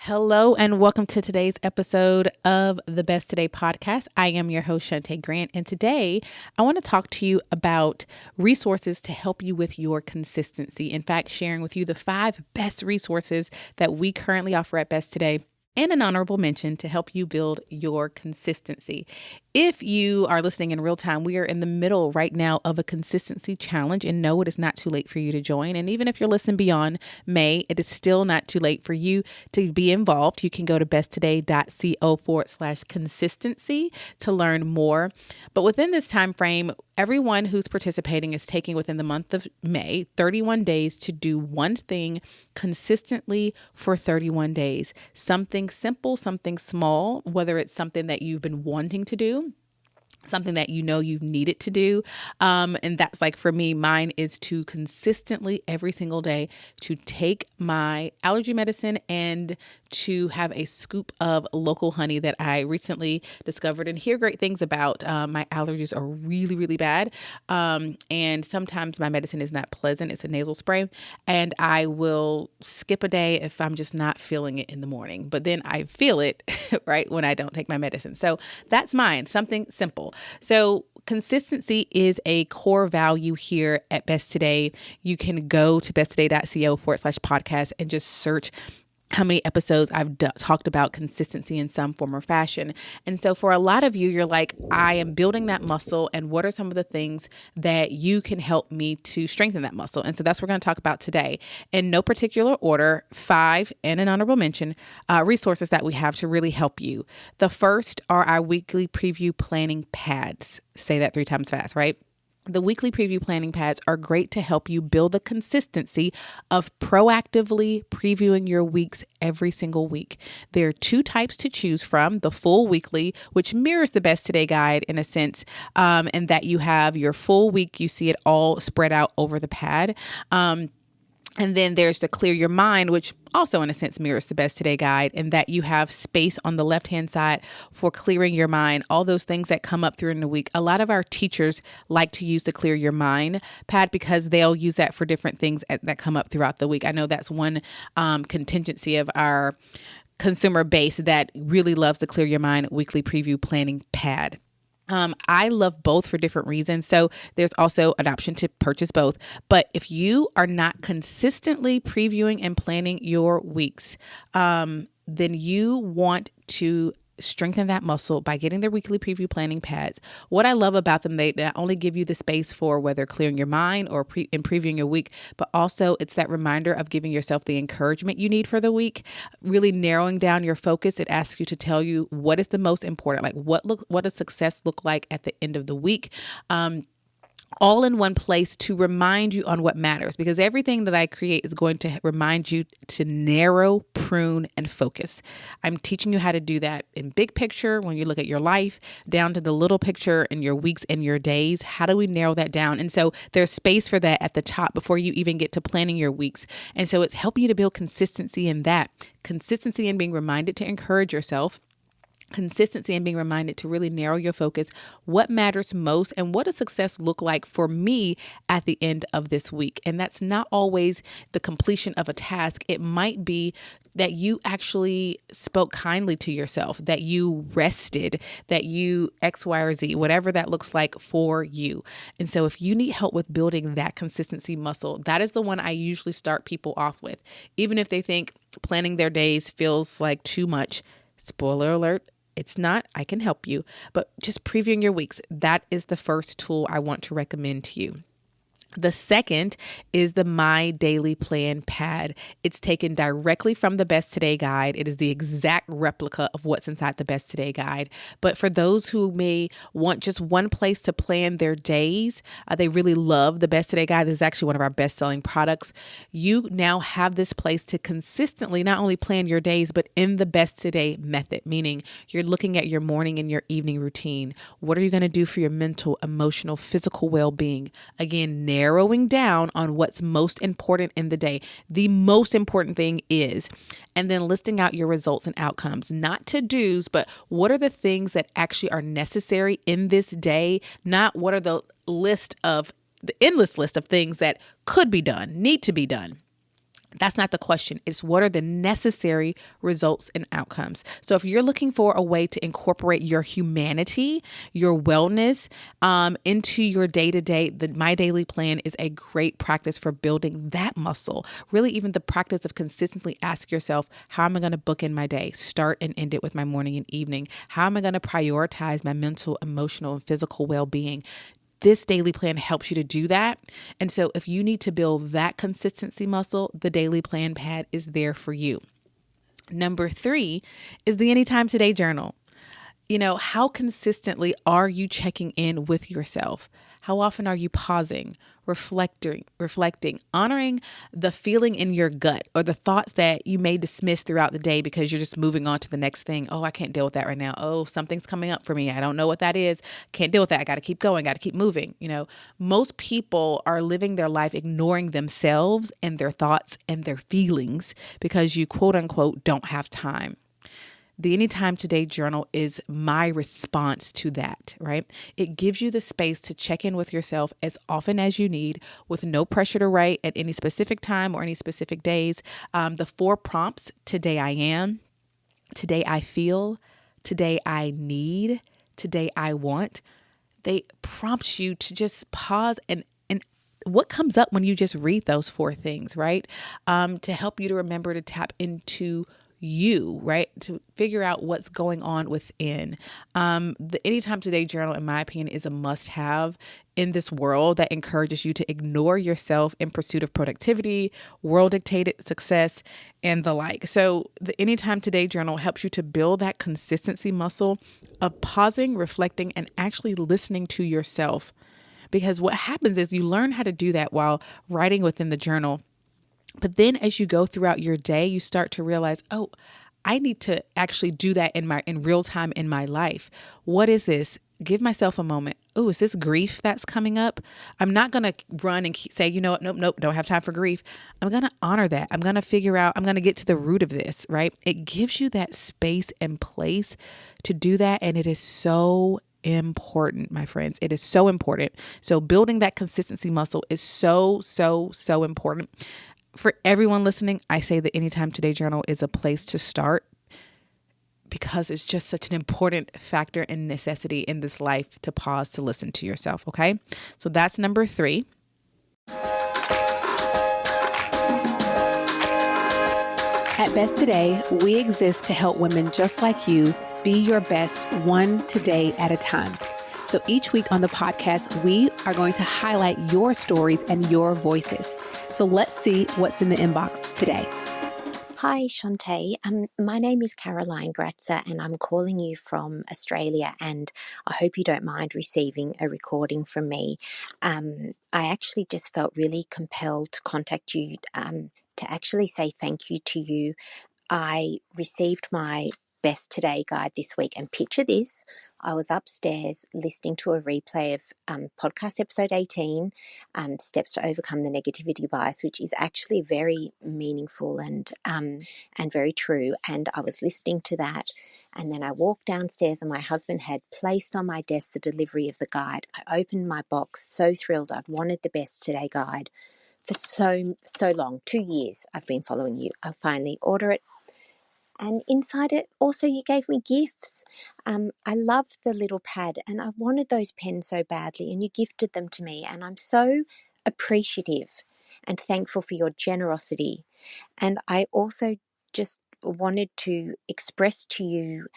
Hello and welcome to today's episode of the Best Today podcast. I am your host, Shantae Grant, and today I want to talk to you about resources to help you with your consistency. In fact, sharing with you the 5 best resources that we currently offer at Best Today and an honorable mention to help you build your consistency. If you are listening in real time, we are in the middle right now of a consistency challenge, and no, it is not too late for you to join. And even if you're listening beyond May, it is still not too late for you to be involved. You can go to besttoday.co/consistency to learn more. But within this time frame, everyone who's participating is taking within the month of May 31 days to do one thing consistently for 31 days. Something simple, something small, whether it's something that you've been wanting to do, something that you know you needed to do. And that's like for me, mine is to consistently every single day to take my allergy medicine and to have a scoop of local honey that I recently discovered and hear great things about. My allergies are really, really bad. And sometimes my medicine is not pleasant. It's a nasal spray. And I will skip a day if I'm just not feeling it in the morning. But then I feel it, right, when I don't take my medicine. So that's mine, something simple. So consistency is a core value here at Best Today. You can go to besttoday.co/podcast and just search how many episodes I've talked about consistency in some form or fashion. And so for a lot of you, you're like, I am building that muscle. And what are some of the things that you can help me to strengthen that muscle? And so that's what we're going to talk about today. In no particular order, 5 and an honorable mention, resources that we have to really help you. The first are our weekly preview planning pads. Say that 3 times fast, right? The weekly preview planning pads are great to help you build the consistency of proactively previewing your weeks every single week. There are 2 types to choose from: the full weekly, which mirrors the Best Today guide in a sense, and that you have your full week, you see it all spread out over the pad. And then there's the Clear Your Mind, which also in a sense mirrors the Best Today guide, in that you have space on the left-hand side for clearing your mind, all those things that come up during the week. A lot of our teachers like to use the Clear Your Mind pad because they'll use that for different things that come up throughout the week. I know that's one contingency of our consumer base that really loves the Clear Your Mind weekly preview planning pad. I love both for different reasons. So there's also an option to purchase both. But if you are not consistently previewing and planning your weeks, then you want to strengthen that muscle by getting their weekly preview planning pads. What I love about them, they not only give you the space for whether clearing your mind or in previewing your week, but also it's that reminder of giving yourself the encouragement you need for the week, really narrowing down your focus. It asks you to tell you what is the most important, like what does success look like at the end of the week. All in one place to remind you on what matters, because everything that I create is going to remind you to narrow, prune, and focus. I'm teaching you how to do that in big picture when you look at your life, down to the little picture in your weeks and your days. How do we narrow that down? And so there's space for that at the top before you even get to planning your weeks. And so it's helping you to build consistency in that. Consistency in being reminded to encourage yourself. Consistency and being reminded to really narrow your focus, what matters most, and what does success look like for me at the end of this week. And that's not always the completion of a task. It might be that you actually spoke kindly to yourself, that you rested, that you X, Y, or Z, whatever that looks like for you. And so if you need help with building that consistency muscle, that is the one I usually start people off with. Even if they think planning their days feels like too much, spoiler alert, it's not. I can help you. But just previewing your weeks, that is the first tool I want to recommend to you. The second is the My Daily Plan pad. It's taken directly from the Best Today guide. It is the exact replica of what's inside the Best Today guide. But for those who may want just one place to plan their days, they really love the Best Today guide. This is actually one of our best-selling products. You now have this place to consistently not only plan your days, but in the Best Today method, meaning you're looking at your morning and your evening routine. What are you going to do for your mental, emotional, physical well-being? Again, narrowing down on what's most important in the day. The most important thing is, and then listing out your results and outcomes, not to-dos, but what are the things that actually are necessary in this day, not what are the endless list of things that could be done, need to be done. That's not the question. It's what are the necessary results and outcomes. So if you're looking for a way to incorporate your humanity, your wellness into your day-to-day, the My Daily Plan is a great practice for building that muscle. Really, even the practice of consistently ask yourself, how am I going to book in my day? Start and end it with my morning and evening. How am I going to prioritize my mental, emotional, and physical well-being? This daily plan helps you to do that. And so if you need to build that consistency muscle, the daily plan pad is there for you. Number 3 is the Anytime Today journal. How consistently are you checking in with yourself? How often are you pausing, reflecting, honoring the feeling in your gut or the thoughts that you may dismiss throughout the day because you're just moving on to the next thing? Oh, I can't deal with that right now. Oh, something's coming up for me. I don't know what that is. Can't deal with that. I got to keep going, got to keep moving. Most people are living their life ignoring themselves and their thoughts and their feelings because you quote unquote don't have time. The Anytime Today journal is my response to that, right? It gives you the space to check in with yourself as often as you need with no pressure to write at any specific time or any specific days. The 4 prompts: today I am, today I feel, today I need, today I want. They prompt you to just pause and what comes up when you just read those 4 things, right? To help you to remember to tap into you, right? To figure out what's going on within. The Anytime Today journal, in my opinion, is a must have in this world that encourages you to ignore yourself in pursuit of productivity, world dictated success, and the like. So the Anytime Today journal helps you to build that consistency muscle of pausing, reflecting, and actually listening to yourself. Because what happens is you learn how to do that while writing within the journal. But then as you go throughout your day, you start to realize, oh, I need to actually do that in real time in my life. What is this? Give myself a moment. Oh, is this grief that's coming up? I'm not going to run and say, you know what? Nope, don't have time for grief. I'm going to honor that. I'm going to figure out, I'm going to get to the root of this, right? It gives you that space and place to do that. And it is so important, my friends. It is so important. So building that consistency muscle is so, so, so important. For everyone listening, I say the Anytime Today journal is a place to start because it's just such an important factor and necessity in this life to pause to listen to yourself, okay? So that's number 3. At Best Today, we exist to help women just like you be your best one today at a time. So each week on the podcast, we are going to highlight your stories and your voices. So let's see what's in the inbox today. Hi, Shantae. My name is Caroline Gratzer, and I'm calling you from Australia, and I hope you don't mind receiving a recording from me. I actually just felt really compelled to contact you to actually say thank you to you. I received my Best Today guide this week, and picture this. I was upstairs listening to a replay of podcast episode 18, Steps to Overcome the Negativity Bias, which is actually very meaningful and very true. And I was listening to that, and then I walked downstairs, and my husband had placed on my desk the delivery of the guide. I opened my box, so thrilled. I'd wanted the Best Today guide for so long. 2 years I've been following you. I finally order it. And inside it, also, you gave me gifts. I love the little pad, and I wanted those pens so badly, and you gifted them to me. And I'm so appreciative and thankful for your generosity. And I also just wanted to express to you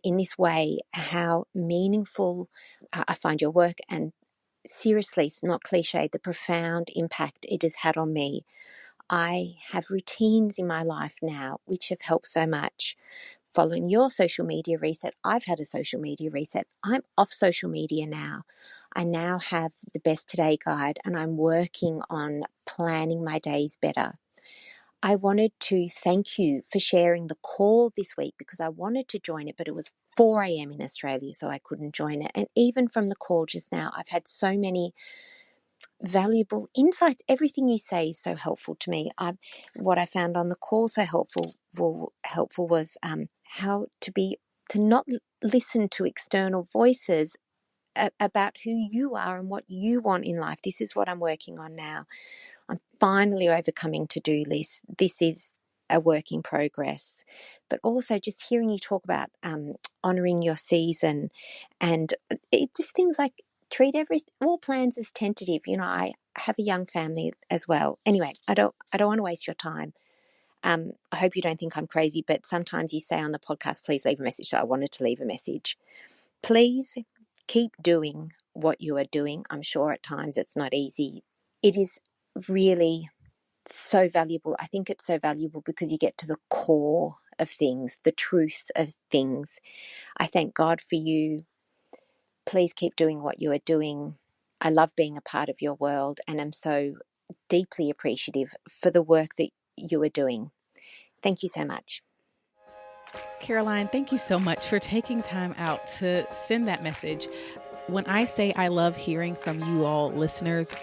in this way how meaningful I find your work, and seriously, it's not cliche, the profound impact it has had on me. I have routines in my life now which have helped so much. Following your social media reset, I've had a social media reset. I'm off social media now. I now have the Best Today guide, and I'm working on planning my days better. I wanted to thank you for sharing the call this week because I wanted to join it, but it was 4 a.m. in Australia, so I couldn't join it. And even from the call just now, I've had so many valuable insights. Everything you say is so helpful to me. What I found on the call so helpful was how to not listen to external voices about who you are and what you want in life. This is what I'm working on now. I'm finally overcoming to-do lists. This is a work in progress, but also just hearing you talk about honoring your season, and just things like treat all plans as tentative. I have a young family as well. Anyway, I don't want to waste your time. I hope you don't think I'm crazy, but sometimes you say on the podcast, please leave a message. So I wanted to leave a message. Please keep doing what you are doing. I'm sure at times it's not easy. It is really so valuable. I think it's so valuable because you get to the core of things, the truth of things. I thank God for you. Please keep doing what you are doing. I love being a part of your world, and I'm so deeply appreciative for the work that you are doing. Thank you so much. Caroline, thank you so much for taking time out to send that message. When I say I love hearing from you all listeners,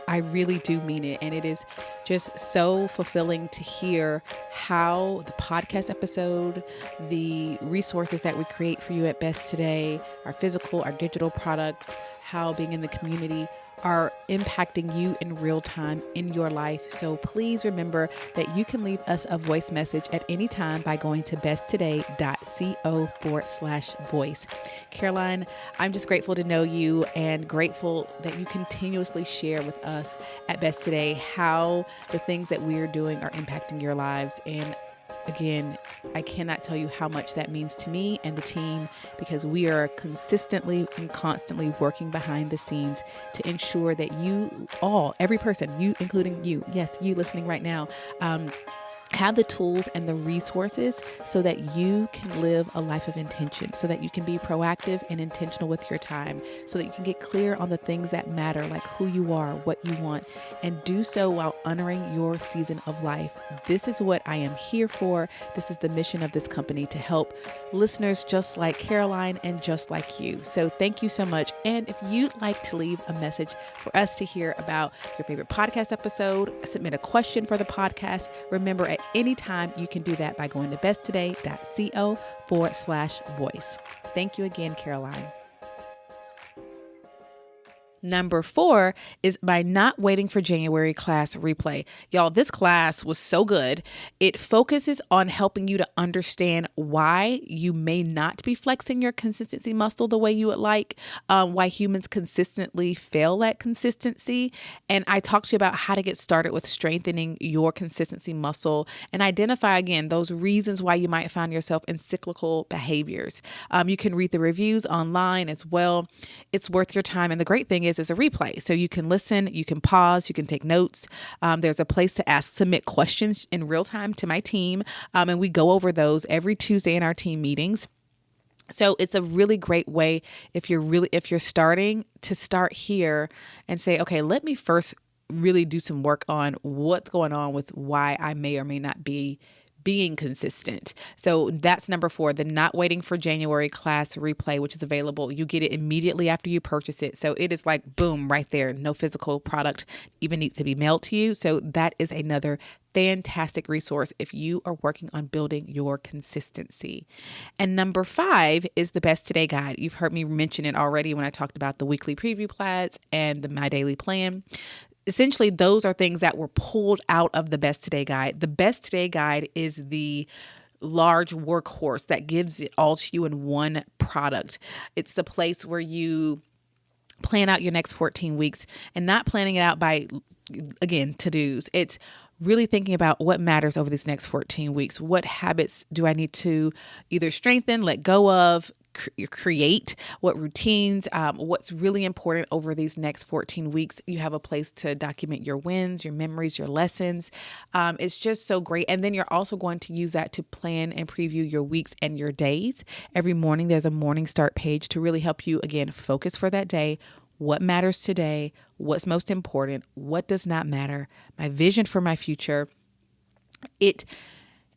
I really do mean it. And it is just so fulfilling to hear how the podcast episode, the resources that we create for you at Best Today, our physical, our digital products, how being in the community are impacting you in real time in your life. So please remember that you can leave us a voice message at any time by going to besttoday.co/voice. Caroline, I'm just grateful to know you and grateful that you continuously share with us at Best Today how the things that we're doing are impacting your lives. And again, I cannot tell you how much that means to me and the team, because we are consistently and constantly working behind the scenes to ensure that you all, every person, you, including you, yes, you listening right now, have the tools and the resources so that you can live a life of intention, so that you can be proactive and intentional with your time, so that you can get clear on the things that matter, like who you are, what you want, and do so while honoring your season of life. This is what I am here for. This is the mission of this company, to help listeners just like Caroline and just like you. So thank you so much. And if you'd like to leave a message for us to hear about your favorite podcast episode, submit a question for the podcast, remember at any time you can do that by going to besttoday.co/voice. Thank you again, Caroline. Number 4 is by not waiting for January class replay. Y'all, this class was so good. It focuses on helping you to understand why you may not be flexing your consistency muscle the way you would like, why humans consistently fail at consistency. And I talked to you about how to get started with strengthening your consistency muscle and identify, again, those reasons why you might find yourself in cyclical behaviors. You can read the reviews online as well. It's worth your time. And the great thing is a replay. So you can listen, you can pause, you can take notes. There's a place to submit questions in real time to my team. And we go over those every Tuesday in our team meetings. So it's a really great way if you're starting to start here and say, okay, let me first really do some work on what's going on with why I may or may not be being consistent. So that's number 4, the not waiting for January class replay, which is available. You get it immediately after you purchase it. So it is like, boom, right there. No physical product even needs to be mailed to you. So that is another fantastic resource if you are working on building your consistency. And number 5 is the Best Today guide. You've heard me mention it already when I talked about the weekly preview plans and the My Daily Plan. Essentially, those are things that were pulled out of the Best Today guide. The Best Today guide is the large workhorse that gives it all to you in one product. It's the place where you plan out your next 14 weeks and not planning it out by, again, to-dos. It's really thinking about what matters over these next 14 weeks. What habits do I need to either strengthen, let go of, create, what routines, what's really important over these next 14 weeks. You have a place to document your wins, your memories, your lessons. It's just so great. And then you're also going to use that to plan and preview your weeks and your days. Every morning, there's a morning start page to really help you, again, focus for that day. What matters today? What's most important? What does not matter? My vision for my future.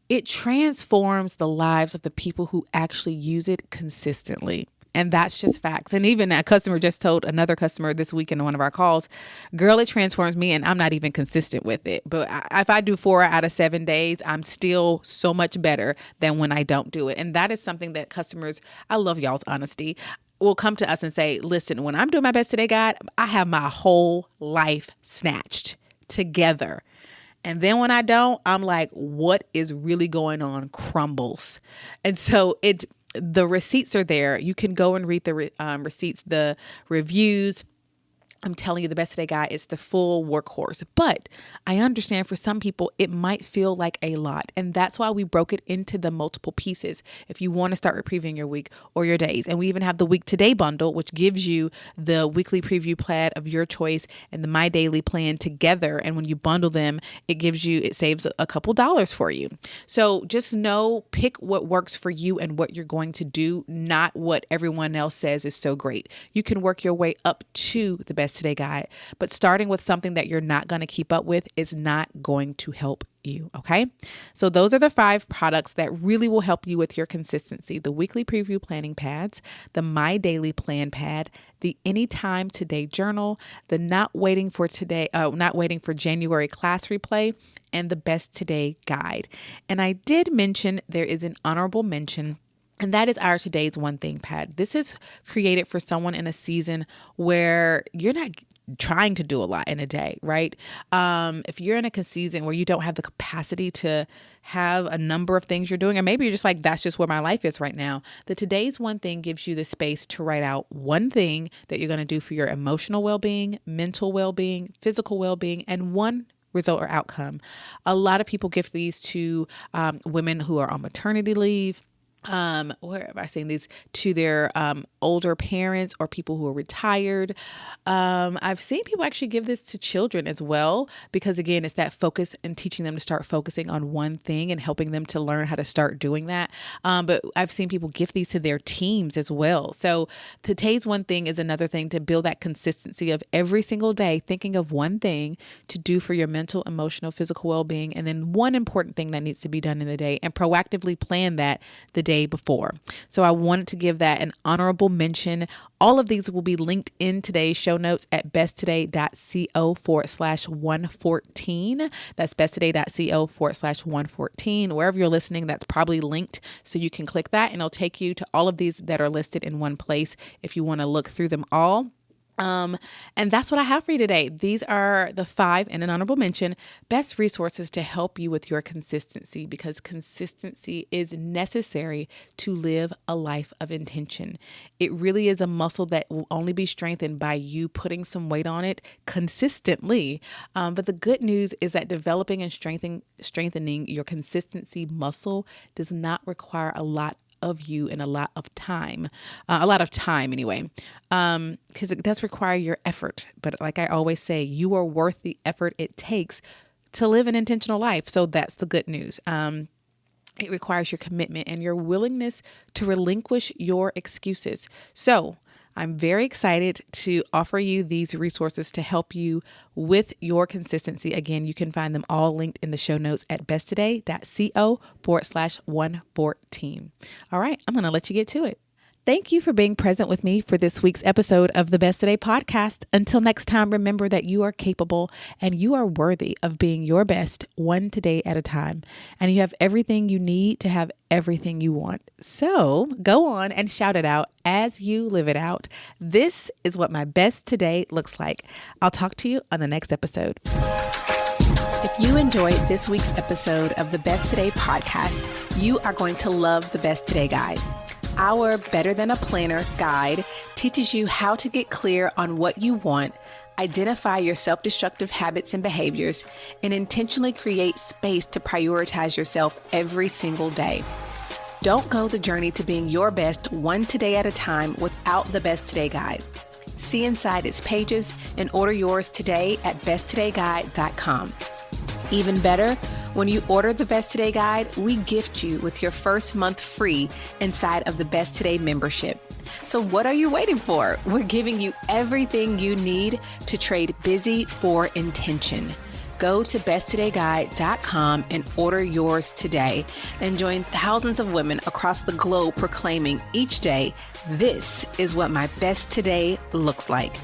It transforms the lives of the people who actually use it consistently. And that's just facts. And even a customer just told another customer this week in one of our calls, girl, it transforms me and I'm not even consistent with it. But if I do 4 out of 7 days, I'm still so much better than when I don't do it. And that is something that customers, I love y'all's honesty, will come to us and say, listen, when I'm doing my Best Today guide, I have my whole life snatched together. And then when I don't, I'm like, what is really going on? Crumbles. And so the receipts are there. You can go and read the receipts, the reviews. I'm telling you, the Best Today Guide is the full workhorse, but I understand for some people, it might feel like a lot. And that's why we broke it into the multiple pieces. If you want to start repreviewing your week or your days, and we even have the Week Today bundle, which gives you the weekly preview plan of your choice and the My Daily plan together. And when you bundle them, it saves a couple dollars for you. So just pick what works for you and what you're going to do, not what everyone else says is so great. You can work your way up to the Best Today Guide, but starting with something that you're not going to keep up with is not going to help you. Okay. So those are the 5 products that really will help you with your consistency: the weekly preview planning pads, the My Daily plan pad, the Anytime Today journal, the not waiting for January class replay, and the Best Today Guide. And I did mention there is an honorable mention, and that is our Today's One Thing pad. This is created for someone in a season where you're not trying to do a lot in a day, right? If you're in a season where you don't have the capacity to have a number of things you're doing, or maybe you're just like, that's just where my life is right now, the Today's One Thing gives you the space to write out one thing that you're going to do for your emotional well-being, mental well-being, physical well-being, and one result or outcome. A lot of people give these to women who are on maternity leave. Where have I seen these? To their older parents or people who are retired. I've seen people actually give this to children as well, because again, it's that focus and teaching them to start focusing on one thing and helping them to learn how to start doing that. But I've seen people give these to their teams as well. So Today's One Thing is another thing to build that consistency of every single day thinking of one thing to do for your mental, emotional, physical well-being, and then one important thing that needs to be done in the day, and proactively plan that the day before. So I wanted to give that an honorable mention. All of these will be linked in today's show notes at besttoday.co/114. That's besttoday.co/114. Wherever you're listening, that's probably linked. So you can click that and it'll take you to all of these that are listed in one place if you want to look through them all. And that's what I have for you today. These are the 5, and an honorable mention, best resources to help you with your consistency, because consistency is necessary to live a life of intention. It really is a muscle that will only be strengthened by you putting some weight on it consistently. But the good news is that developing and strengthening your consistency muscle does not require a lot of you and a lot of time anyway, because it does require your effort. But like I always say, you are worth the effort it takes to live an intentional life. So that's the good news. It requires your commitment and your willingness to relinquish your excuses. So I'm very excited to offer you these resources to help you with your consistency. Again, you can find them all linked in the show notes at besttoday.co/114. All right, I'm going to let you get to it. Thank you for being present with me for this week's episode of the Best Today podcast. Until next time, remember that you are capable and you are worthy of being your best one today at a time. And you have everything you need to have everything you want. So go on and shout it out as you live it out. This is what my best today looks like. I'll talk to you on the next episode. If you enjoyed this week's episode of the Best Today podcast, you are going to love the Best Today Guide. Our Better Than a Planner guide teaches you how to get clear on what you want, identify your self-destructive habits and behaviors, and intentionally create space to prioritize yourself every single day. Don't go the journey to being your best one today at a time without the Best Today Guide. See inside its pages and order yours today at besttodayguide.com. Even better, when you order the Best Today Guide, we gift you with your first month free inside of the Best Today membership. So what are you waiting for? We're giving you everything you need to trade busy for intention. Go to besttodayguide.com and order yours today and join thousands of women across the globe proclaiming each day, this is what my best today looks like.